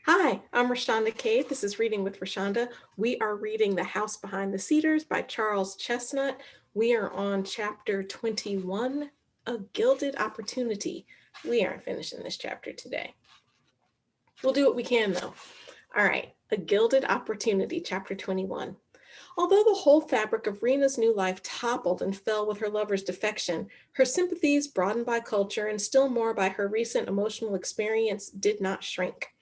Hi, I'm Rashonda Cade. This is Reading with Rashonda. We are reading The House Behind the Cedars by Charles Chesnutt. We are on chapter 21, A Gilded Opportunity. We aren't finishing this chapter today. We'll do what we can though. All right, A Gilded Opportunity, chapter 21. Although the whole fabric of Rena's new life toppled and fell with her lover's defection, her sympathies, broadened by culture and still more by her recent emotional experience, did not shrink,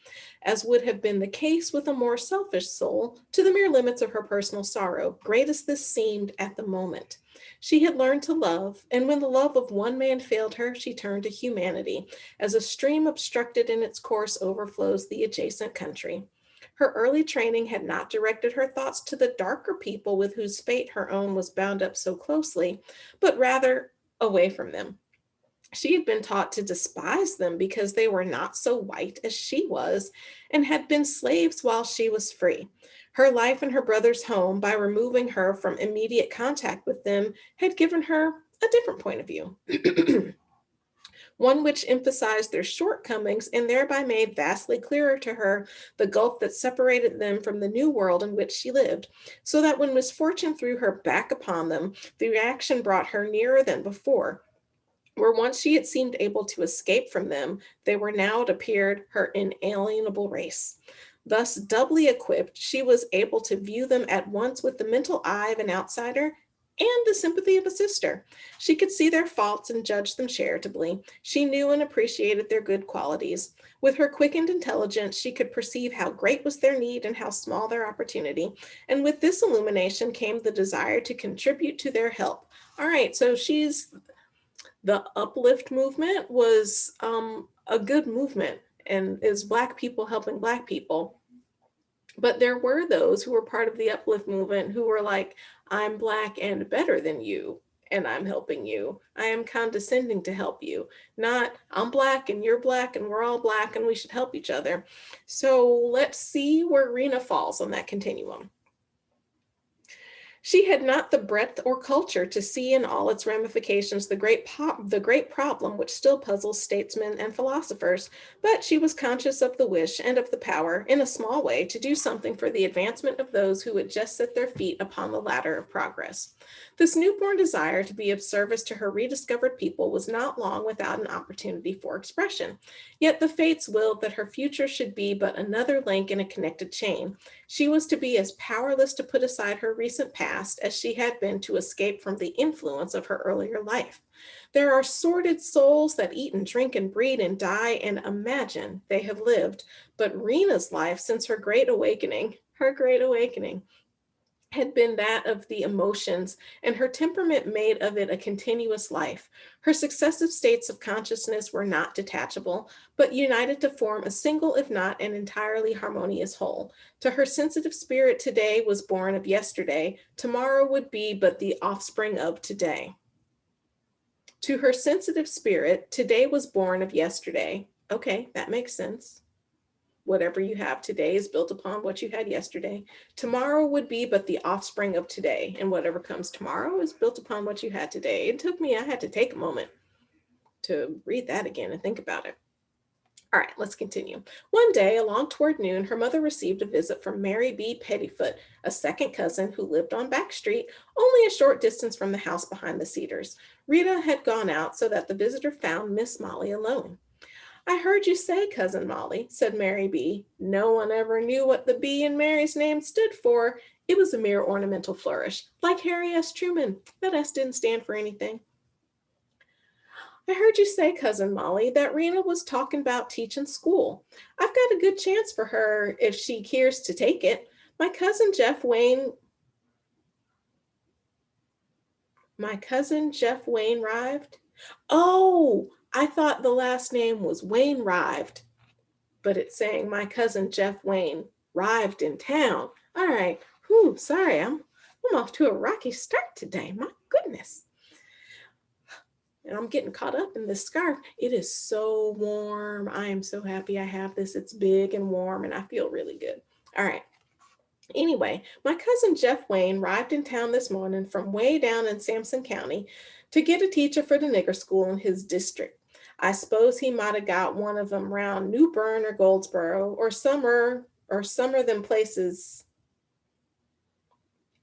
as would have been the case with a more selfish soul, to the mere limits of her personal sorrow, great as this seemed at the moment. She had learned to love, and when the love of one man failed her, she turned to humanity, as a stream obstructed in its course overflows the adjacent country. Her early training had not directed her thoughts to the darker people with whose fate her own was bound up so closely, but rather away from them. She had been taught to despise them because they were not so white as she was and had been slaves while she was free. Her life in her brother's home, by removing her from immediate contact with them, had given her a different point of view. One which emphasized their shortcomings and thereby made vastly clearer to her the gulf that separated them from the new world in which she lived, so that when misfortune threw her back upon them, the reaction brought her nearer than before. Where once she had seemed able to escape from them, they were now, it appeared, her inalienable race. Thus, doubly equipped, she was able to view them at once with the mental eye of an outsider and the sympathy of a sister. She could see their faults and judge them charitably. She knew and appreciated their good qualities. With her quickened intelligence, she could perceive how great was their need and how small their opportunity. And with this illumination came the desire to contribute to their help. All right, so the uplift movement was a good movement and is Black people helping Black people. But there were those who were part of the uplift movement who were like, I'm Black and better than you, and I'm helping you. I am condescending to help you. Not, I'm Black and you're Black and we're all Black and we should help each other. So let's see where Rena falls on that continuum. She had not the breadth or culture to see in all its ramifications the great problem which still puzzles statesmen and philosophers, but she was conscious of the wish and of the power, in a small way, to do something for the advancement of those who would just set their feet upon the ladder of progress. This newborn desire to be of service to her rediscovered people was not long without an opportunity for expression. Yet the fates willed that her future should be but another link in a connected chain. She was to be as powerless to put aside her recent past as she had been to escape from the influence of her earlier life. There are sordid souls that eat and drink and breed and die and imagine they have lived, but Rena's life since her great awakening, had been that of the emotions, and her temperament made of it a continuous life. Her successive states of consciousness were not detachable, but united to form a single, if not an entirely harmonious whole. To her sensitive spirit, today was born of yesterday, tomorrow would be but the offspring of today. To her sensitive spirit, today was born of yesterday. Okay, that makes sense. Whatever you have today is built upon what you had yesterday. Tomorrow would be but the offspring of today, and whatever comes tomorrow is built upon what you had today. I had to take a moment to read that again and think about it. All right, let's continue. One day, along toward noon, her mother received a visit from Mary B. Pettifoot, a second cousin who lived on Back Street, only a short distance from the house behind the Cedars. Rita had gone out so that the visitor found Miss Molly alone. I heard you say, Cousin Molly, said Mary B. No one ever knew what the B in Mary's name stood for. It was a mere ornamental flourish, like Harry S. Truman. That S didn't stand for anything. I heard you say, Cousin Molly, that Rena was talking about teaching school. I've got a good chance for her if she cares to take it. My cousin Jeff Wayne arrived. Oh, I thought the last name was Wainwrived, but it's saying my cousin Jeff Wayne arrived in town. All right. Whew, sorry, I'm off to a rocky start today. My goodness. And I'm getting caught up in this scarf. It is so warm. I am so happy I have this. It's big and warm, and I feel really good. All right. Anyway, my cousin Jeff Wayne arrived in town this morning from way down in Sampson County to get a teacher for the nigger school in his district. I suppose he might have got one of them round New Bern or Goldsboro or some of them places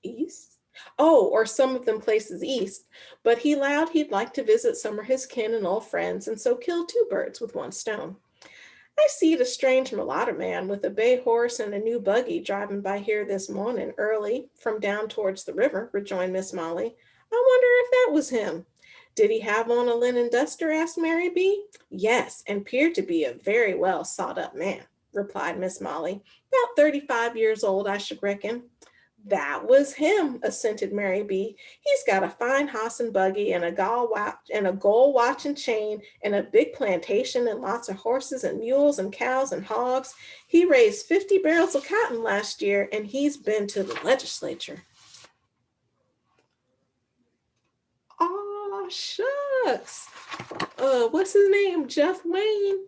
east. Oh, or some of them places east. But he allowed he'd like to visit some of his kin and old friends, and so kill two birds with one stone. I seed a strange mulatto man with a bay horse and a new buggy driving by here this morning early from down towards the river, rejoined Miss Molly. I wonder if that was him. Did he have on a linen duster? Asked Mary B. Yes, and appeared to be a very well sawed up man, replied Miss Molly. About 35 years old, I should reckon. That was him, assented Mary B. He's got a fine hoss and buggy and a gold watch and chain and a big plantation and lots of horses and mules and cows and hogs. He raised 50 barrels of cotton last year and he's been to the legislature. Aw, shucks. What's his name? Jeff Wayne.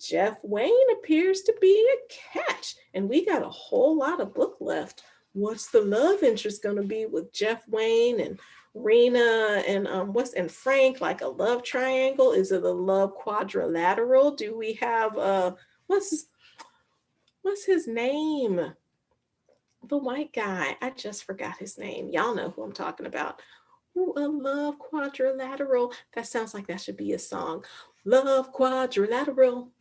Jeff Wayne appears to be a catch, and we got a whole lot of book left. What's the love interest going to be with Jeff Wayne and Rena and Frank? Like a love triangle? Is it a love quadrilateral? Do we have what's his name? The white guy. I just forgot his name. Y'all know who I'm talking about. Ooh, a love quadrilateral. That sounds like that should be a song. Love quadrilateral.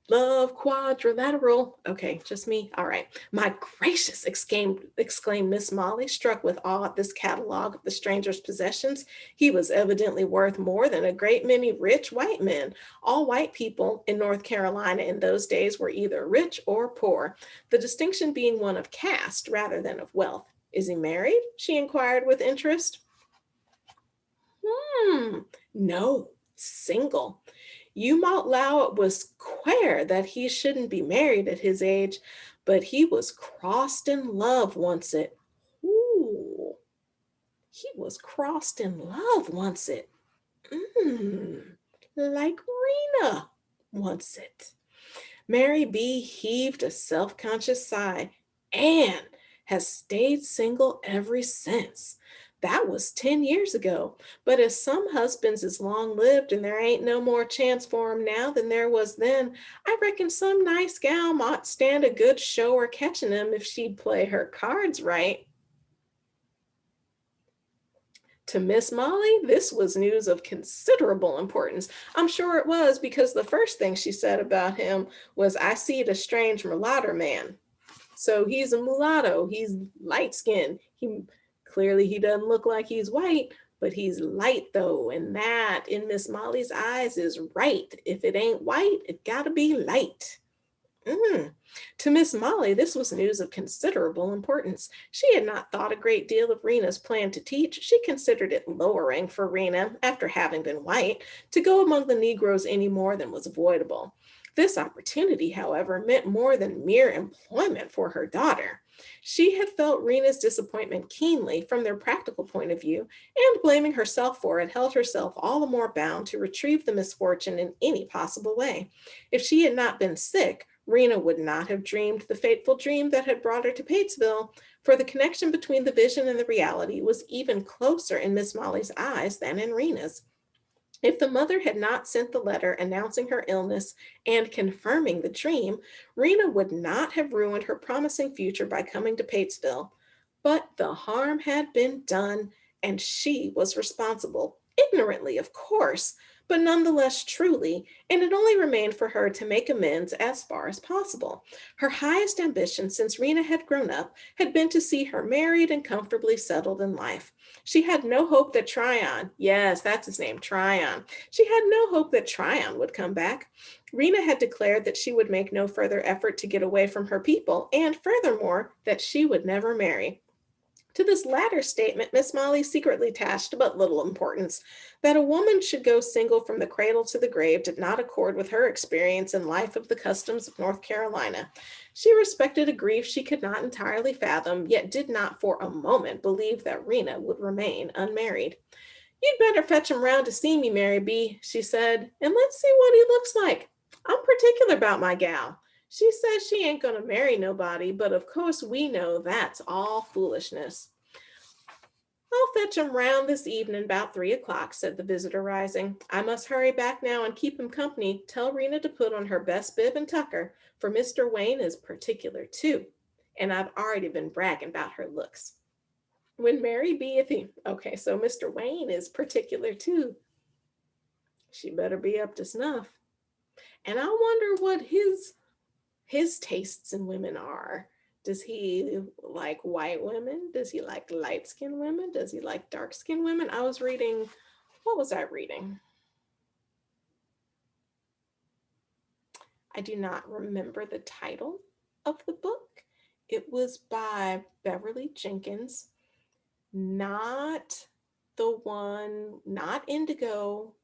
Love quadrilateral. Okay, just me. All right. My gracious, exclaimed Miss Molly, struck with awe at this catalog of the stranger's possessions. He was evidently worth more than a great many rich white men. All white people in North Carolina in those days were either rich or poor, the distinction being one of caste rather than of wealth. Is he married? She inquired with interest. No, single. You might allow it was queer that he shouldn't be married at his age, but he was crossed in love once it. Ooh, he was crossed in love once it. Like Rena once it. Mary B. heaved a self-conscious sigh. Anne has stayed single ever since. That was 10 years ago. But as some husbands is long lived and there ain't no more chance for 'em now than there was then, I reckon some nice gal might stand a good show or catching him if she'd play her cards right. To Miss Molly, this was news of considerable importance. I'm sure it was, because the first thing she said about him was, I seed a strange mulatto man. So he's a mulatto. He's light skinned. He doesn't look like he's white, but he's light though. And that in Miss Molly's eyes is right. If it ain't white, it gotta be light. To Miss Molly, this was news of considerable importance. She had not thought a great deal of Rena's plan to teach. She considered it lowering for Rena, after having been white, to go among the Negroes any more than was avoidable. This opportunity, however, meant more than mere employment for her daughter. She had felt Rena's disappointment keenly from their practical point of view, and blaming herself for it, held herself all the more bound to retrieve the misfortune in any possible way. If she had not been sick, Rena would not have dreamed the fateful dream that had brought her to Patesville, for the connection between the vision and the reality was even closer in Miss Molly's eyes than in Rena's. If the mother had not sent the letter announcing her illness and confirming the dream, Rena would not have ruined her promising future by coming to Patesville. But the harm had been done, and she was responsible, ignorantly, of course, but nonetheless truly, and it only remained for her to make amends as far as possible. Her highest ambition since Rena had grown up had been to see her married and comfortably settled in life. She had no hope that Tryon, yes, that's his name, Tryon. She had no hope that Tryon would come back. Rena had declared that she would make no further effort to get away from her people, and furthermore, that she would never marry. To this latter statement, Miss Molly secretly attached but little importance. That a woman should go single from the cradle to the grave did not accord with her experience in life of the customs of North Carolina. She respected a grief she could not entirely fathom, yet did not for a moment believe that Rena would remain unmarried. You'd better fetch him round to see me, Mary B., she said, and let's see what he looks like. I'm particular about my gal. She says she ain't going to marry nobody, but of course we know that's all foolishness. I'll fetch him round this evening about 3 o'clock, said the visitor, rising. I must hurry back now and keep him company. Tell Rena to put on her best bib and tucker, for Mr. Wayne is particular too. And I've already been bragging about her looks. When Mary beeth, okay, so Mr. Wayne is particular too. She better be up to snuff. And I wonder what his tastes in women are. Does he like white women? Does he like light skinned women? Does he like dark skinned women? I was reading, what was I reading? I do not remember the title of the book. It was by Beverly Jenkins, not the one, not Indigo,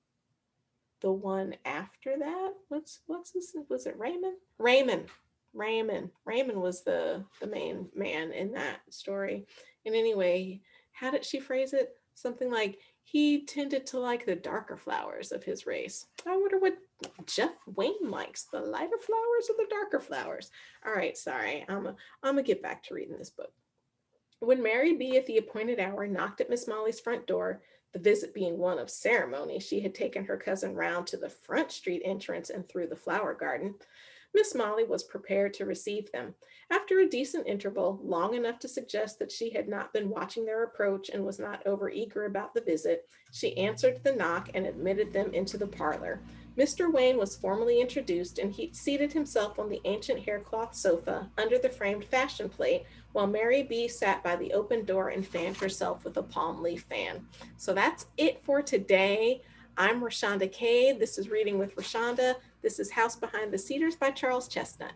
the one after that. What's this? Was it Raymond? Raymond was the main man in that story. And anyway, how did she phrase it? Something like he tended to like the darker flowers of his race. I wonder what Jeff Wayne likes, the lighter flowers or the darker flowers. All right, sorry. I'm gonna get back to reading this book. When Mary B. at the appointed hour knocked at Miss Molly's front door, the visit being one of ceremony, she had taken her cousin round to the front street entrance and through the flower garden. Miss Molly was prepared to receive them. After a decent interval, long enough to suggest that she had not been watching their approach and was not overeager about the visit, she answered the knock and admitted them into the parlor. Mr. Wayne was formally introduced, and he seated himself on the ancient haircloth sofa under the framed fashion plate, while Mary B. sat by the open door and fanned herself with a palm leaf fan. So that's it for today. I'm Rashonda Cade. This is Reading with Rashonda. This is House Behind the Cedars by Charles Chesnutt.